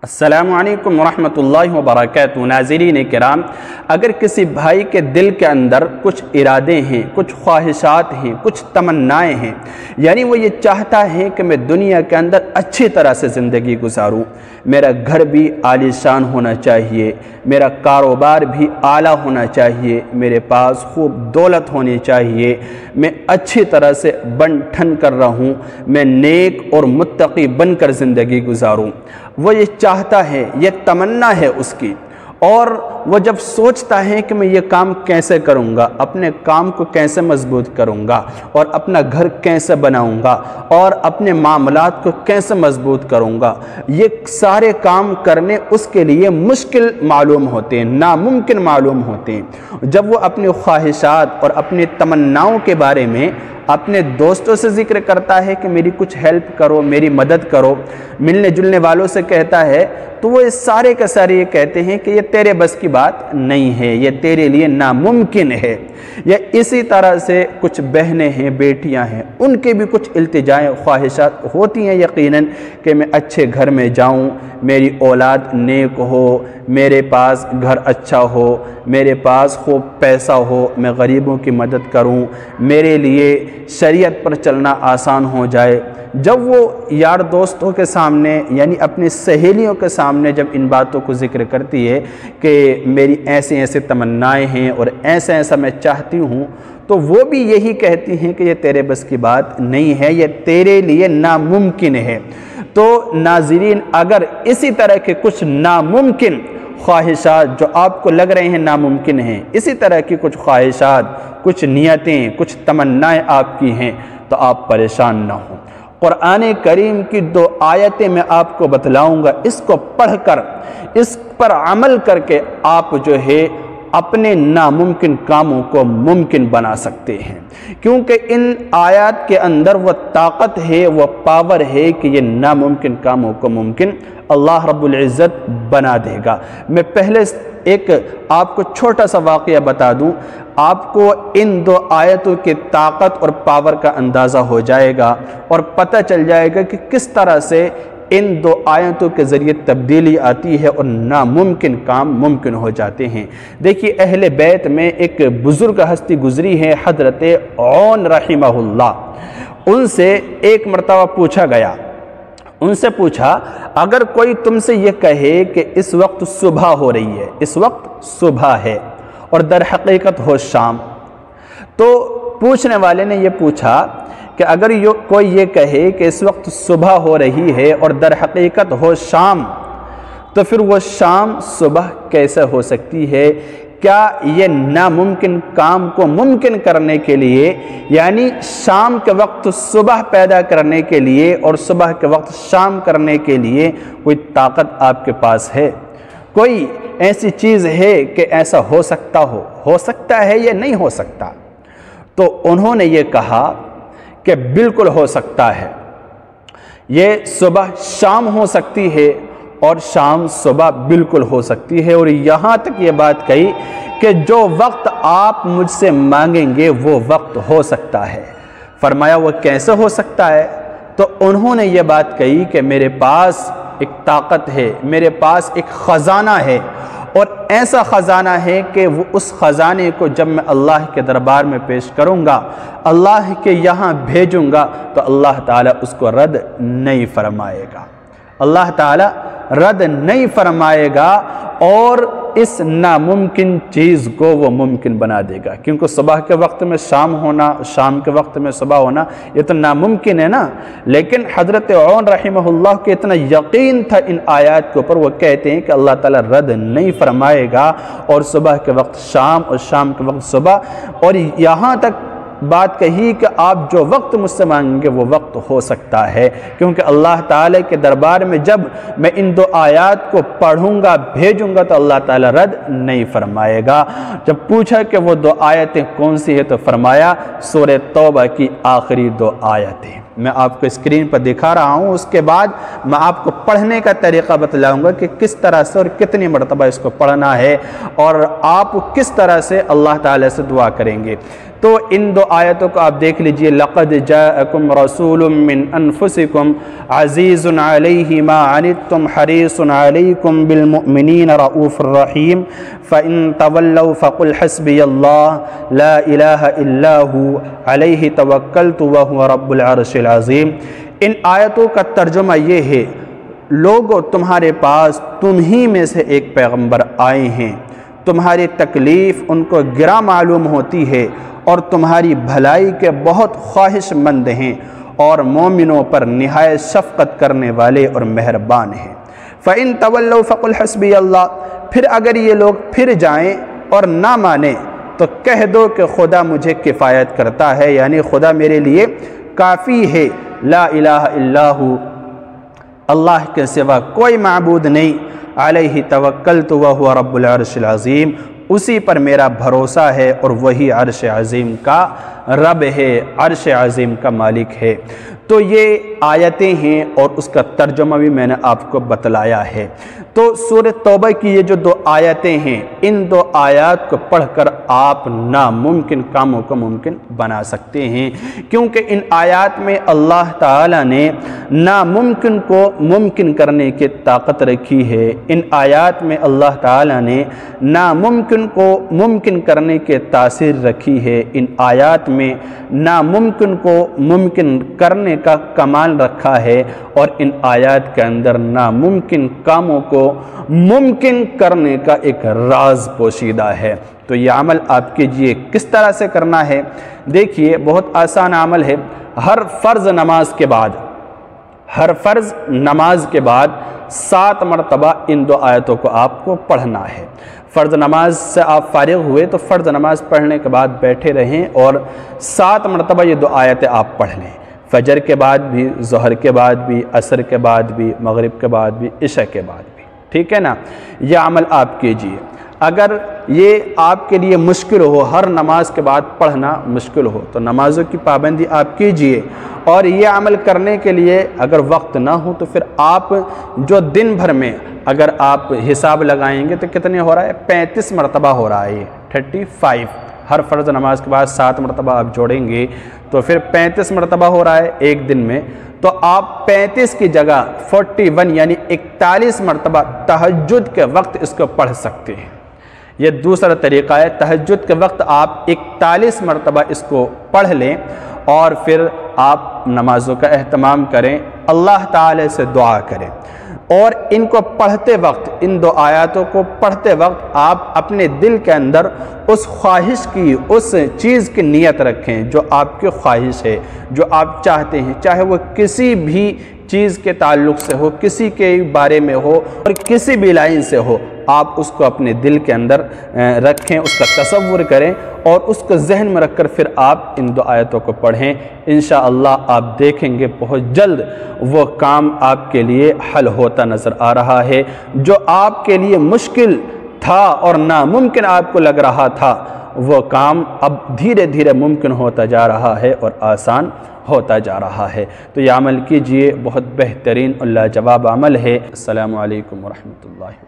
السلام علیکم ورحمۃ اللہ وبرکاتہ۔ ناظرین کرام، اگر کسی بھائی کے دل کے اندر کچھ ارادے ہیں، کچھ خواہشات ہیں، کچھ تمنائیں ہیں، یعنی وہ یہ چاہتا ہے کہ میں دنیا کے اندر اچھی طرح سے زندگی گزاروں، میرا گھر بھی عالی شان ہونا چاہیے، میرا کاروبار بھی اعلیٰ ہونا چاہیے، میرے پاس خوب دولت ہونی چاہیے، میں اچھی طرح سے بن ٹھن کر رہوں، میں نیک اور متقی بن کر زندگی گزاروں، وہ یہ چاہتا ہے، یہ تمنا ہے اس کی۔ اور وہ جب سوچتا ہے کہ میں یہ کام کیسے کروں گا، اپنے کام کو کیسے مضبوط کروں گا، اور اپنا گھر کیسے بناؤں گا، اور اپنے معاملات کو کیسے مضبوط کروں گا، یہ سارے کام کرنے اس کے لیے مشکل معلوم ہوتے ہیں، ناممکن معلوم ہوتے ہیں۔ جب وہ اپنی خواہشات اور اپنی تمناؤں کے بارے میں اپنے دوستوں سے ذکر کرتا ہے کہ میری کچھ ہیلپ کرو، میری مدد کرو، ملنے جلنے والوں سے کہتا ہے، تو وہ سارے کے سارے یہ کہتے ہیں کہ یہ تیرے بس کی بات نہیں ہے، یہ تیرے لیے ناممکن ہے۔ یا اسی طرح سے کچھ بہنیں ہیں، بیٹیاں ہیں، ان کے بھی کچھ التجائیں، خواہشات ہوتی ہیں یقیناً کہ میں اچھے گھر میں جاؤں، میری اولاد نیک ہو، میرے پاس گھر اچھا ہو، میرے پاس خوب پیسہ ہو، میں غریبوں کی مدد کروں، میرے لیے شریعت پر چلنا آسان ہو جائے۔ جب وہ یار دوستوں کے سامنے یعنی اپنی سہیلیوں کے سامنے جب ان باتوں کو ذکر کرتی ہے کہ میری ایسے ایسے تمنائیں ہیں اور ایسا ایسا میں چاہتی ہوں، تو وہ بھی یہی کہتی ہیں کہ یہ تیرے بس کی بات نہیں ہے، یہ تیرے لیے ناممکن ہے۔ تو ناظرین، اگر اسی طرح کے کچھ ناممکن خواہشات جو آپ کو لگ رہے ہیں ناممکن ہیں، اسی طرح کی کچھ خواہشات، کچھ نیتیں، کچھ تمنائیں آپ کی ہیں، تو آپ پریشان نہ ہوں۔ قرآن کریم کی 2 آیتیں میں آپ کو بتلاؤں گا، اس کو پڑھ کر، اس پر عمل کر کے آپ جو ہے اپنے ناممکن کاموں کو ممکن بنا سکتے ہیں، کیونکہ ان آیات کے اندر وہ طاقت ہے، وہ پاور ہے کہ یہ ناممکن کاموں کو ممکن اللہ رب العزت بنا دے گا۔ میں پہلے ایک آپ کو چھوٹا سا واقعہ بتا دوں، آپ کو ان 2 آیتوں کی طاقت اور پاور کا اندازہ ہو جائے گا اور پتہ چل جائے گا کہ کس طرح سے ان 2 آیتوں کے ذریعے تبدیلی آتی ہے اور ناممکن کام ممکن ہو جاتے ہیں۔ دیکھیے، اہل بیت میں ایک بزرگ ہستی گزری ہے، حضرت عون رحمہ اللہ۔ ان سے ایک مرتبہ پوچھا گیا، ان سے پوچھا، اگر کوئی تم سے یہ کہے کہ اس وقت صبح ہو رہی ہے، اس وقت صبح ہے اور در حقیقت ہو شام، تو پوچھنے والے نے یہ پوچھا کہ اگر کوئی یہ کہے کہ اس وقت صبح ہو رہی ہے اور در حقیقت ہو شام، تو پھر وہ شام صبح کیسے ہو سکتی ہے؟ کیا یہ ناممکن کام کو ممکن کرنے کے لیے، یعنی شام کے وقت صبح پیدا کرنے کے لیے اور صبح کے وقت شام کرنے کے لیے کوئی طاقت آپ کے پاس ہے؟ کوئی ایسی چیز ہے کہ ایسا ہو سکتا ہے یا نہیں ہو سکتا؟ تو انہوں نے یہ کہا کہ بالکل ہو سکتا ہے، یہ صبح شام ہو سکتی ہے اور شام صبح بالکل ہو سکتی ہے، اور یہاں تک یہ بات کہی کہ جو وقت آپ مجھ سے مانگیں گے وہ وقت ہو سکتا ہے۔ فرمایا وہ کیسے ہو سکتا ہے؟ تو انہوں نے یہ بات کہی کہ میرے پاس ایک طاقت ہے، میرے پاس ایک خزانہ ہے، اور ایسا خزانہ ہے کہ وہ اس خزانے کو جب میں اللہ کے دربار میں پیش کروں گا، اللہ کے یہاں بھیجوں گا، تو اللہ تعالیٰ اس کو رد نہیں فرمائے گا، اللہ تعالیٰ رد نہیں فرمائے گا، اور اس ناممکن چیز کو وہ ممکن بنا دے گا، کیونکہ صبح کے وقت میں شام ہونا، شام کے وقت میں صبح ہونا، یہ تو ناممکن ہے نا۔ لیکن حضرت عون رحمہ اللہ کو اتنا یقین تھا ان آیات کے اوپر، وہ کہتے ہیں کہ اللہ تعالیٰ رد نہیں فرمائے گا، اور صبح کے وقت شام اور شام کے وقت صبح، اور یہاں تک بات کہی کہ آپ جو وقت مجھ سے مانگیں گے وہ وقت ہو سکتا ہے، کیونکہ اللہ تعالیٰ کے دربار میں جب میں ان 2 آیات کو پڑھوں گا، بھیجوں گا، تو اللہ تعالیٰ رد نہیں فرمائے گا۔ جب پوچھا کہ وہ 2 آیتیں کون سی ہے، تو فرمایا سورہ توبہ کی آخری 2 آیتیں۔ میں آپ کو اسکرین پر دکھا رہا ہوں، اس کے بعد میں آپ کو پڑھنے کا طریقہ بتلاؤں گا کہ کس طرح سے اور کتنی مرتبہ اس کو پڑھنا ہے، اور آپ کس طرح سے اللہ تعالیٰ سے دعا کریں گے۔ تو ان دو آیتوں کو آپ دیکھ لیجئے، لقد جاءکم رسول من انفسکم عزیز علیہ ما عنتم حریص علیکم بالمؤمنین رؤوف الرحیم فإن تولوا فقل حسبی اللہ لا الہ الا ہو علیہ توکلت وہو رب العرش العظیم۔ ان آیتوں کا ترجمہ یہ ہے، لوگوں تمہارے پاس تم ہی میں سے ایک پیغمبر آئے ہیں، تمہاری تکلیف ان کو گراں معلوم ہوتی ہے اور تمہاری بھلائی کے بہت خواہش مند ہیں، اور مومنوں پر نہایت شفقت کرنے والے اور مہربان ہیں۔ فَإِن تَوَلَّوْا فَقُلْ حَسْبِيَ اللَّهُ، پھر اگر یہ لوگ پھر جائیں اور نہ مانیں تو کہہ دو کہ خدا مجھے کفایت کرتا ہے، یعنی خدا میرے لیے کافی ہے، لا الہ الا ہو، اللہ کے سوا کوئی معبود نہیں، علیہ توکلت وہو رب العرش العظیم، اسی پر میرا بھروسہ ہے اور وہی عرش عظیم کا رب ہے، عرش عظیم کا مالک ہے۔ تو یہ آیتیں ہیں اور اس کا ترجمہ بھی میں نے آپ کو بتلایا ہے۔ تو سورہ توبہ کی یہ جو دو آیتیں ہیں، ان دو آیات کو پڑھ کر آپ ناممکن کاموں کو ممکن بنا سکتے ہیں، کیونکہ ان آیات میں اللہ تعالیٰ نے ناممکن کو ممکن کرنے کی طاقت رکھی ہے۔ ان آیات میں اللہ تعالیٰ نے ناممکن کو ممکن کرنے کی تاثیر رکھی ہے۔ ان آیات میں ناممکن کو ممکن کرنے کا کمال رکھا ہے، اور ان آیات کے اندر ناممکن کاموں کو ممکن کرنے کا ایک راز پوشیدہ ہے۔ تو یہ عمل آپ کیجئے، کس طرح سے کرنا ہے؟ دیکھیے بہت آسان عمل ہے۔ ہر فرض نماز کے بعد 7 مرتبہ ان دو آیتوں کو آپ کو پڑھنا ہے۔ فرض نماز سے آپ فارغ ہوئے تو فرض نماز پڑھنے کے بعد بیٹھے رہیں اور 7 مرتبہ یہ دو آیتیں آپ پڑھ لیں، فجر کے بعد بھی، ظہر کے بعد بھی، عصر کے بعد بھی، مغرب کے بعد بھی، عشاء کے بعد بھی، ٹھیک ہے نا؟ یہ عمل آپ کیجئے۔ اگر یہ آپ کے لیے مشکل ہو، ہر نماز کے بعد پڑھنا مشکل ہو، تو نمازوں کی پابندی آپ کیجئے، اور یہ عمل کرنے کے لیے اگر وقت نہ ہو تو پھر آپ جو دن بھر میں اگر آپ حساب لگائیں گے تو کتنے ہو رہا ہے؟ 35 مرتبہ ہو رہا ہے، یہ 35۔ ہر فرض نماز کے بعد 7 مرتبہ آپ جوڑیں گے تو پھر 35 مرتبہ ہو رہا ہے ایک دن میں، تو آپ 35 کی جگہ 41 یعنی 41 مرتبہ تہجد کے وقت اس کو پڑھ سکتے ہیں۔ یہ دوسرا طریقہ ہے، تہجد کے وقت آپ 41 مرتبہ اس کو پڑھ لیں اور پھر آپ نمازوں کا اہتمام کریں، اللہ تعالی سے دعا کریں، اور ان کو پڑھتے وقت، ان دو آیاتوں کو پڑھتے وقت آپ اپنے دل کے اندر اس خواہش کی، اس چیز کی نیت رکھیں جو آپ کی خواہش ہے، جو آپ چاہتے ہیں، چاہے وہ کسی بھی چیز کے تعلق سے ہو، کسی کے بارے میں ہو اور کسی بھی لائن سے ہو، آپ اس کو اپنے دل کے اندر رکھیں، اس کا تصور کریں اور اس کو ذہن میں رکھ کر پھر آپ ان دو آیتوں کو پڑھیں۔ انشاءاللہ آپ دیکھیں گے بہت جلد وہ کام آپ کے لیے حل ہوتا نظر آ رہا ہے۔ جو آپ کے لیے مشکل تھا اور ناممکن آپ کو لگ رہا تھا، وہ کام اب دھیرے دھیرے ممکن ہوتا جا رہا ہے اور آسان ہوتا جا رہا ہے۔ تو یہ عمل کیجئے، بہت بہترین اللہ جواب عمل ہے۔ السلام علیکم ورحمۃ اللہ۔